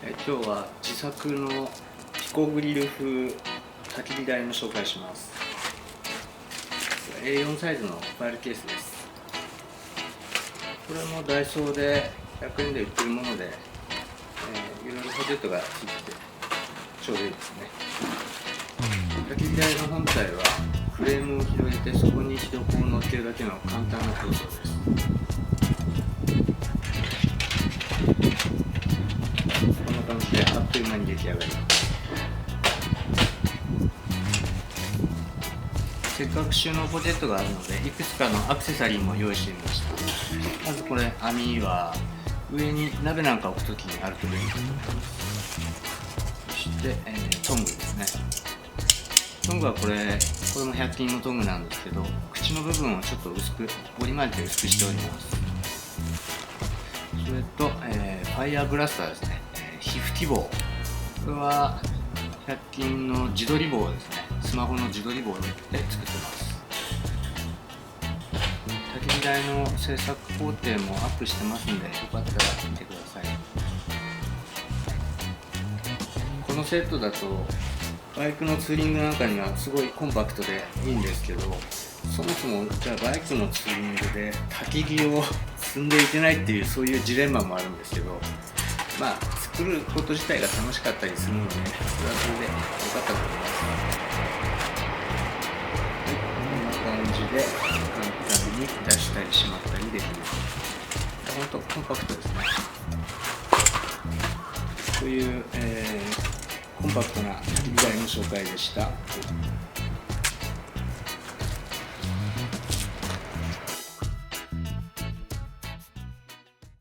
今日は自作のピコグリル風焚き火台の紹介します。 A4 サイズのファイルケースです。これもダイソーで100円で売ってるもので、いろいろポケットがついててちょうどいいですね。焚き火台の本体はフレームを広げてそこに火床を乗っけるだけの簡単な構造です。こんな感じであっという間に出来上がります。せっかく収納ポケットがあるのでいくつかのアクセサリーも用意してみました。まずこれ網は上に鍋なんか置くときにあると便利だと思います。そして、トングですね。トングはこれも100均のトングなんですけど、口の部分をちょっと薄く折り曲げて薄くしております。それと、ファイヤーブラスターですね。火吹き棒、これは100均の自撮り棒ですね。スマホの自撮り棒で作ってます。焚き火台の制作工程もアップしてますんで、よかったら見てください。このセットだとバイクのツーリングなんかにはすごいコンパクトでいいんですけど、そもそもじゃあバイクのツーリングで焚き火を積んでいけないっていうそういうジレンマもあるんですけど、まあ作ること自体が楽しかったりするので、それはそれで良かったと思います。はい、こんな感じで簡単に出したりしまったりできる。本当コンパクトですね。という、コンパクトな焚き火台の紹介でした。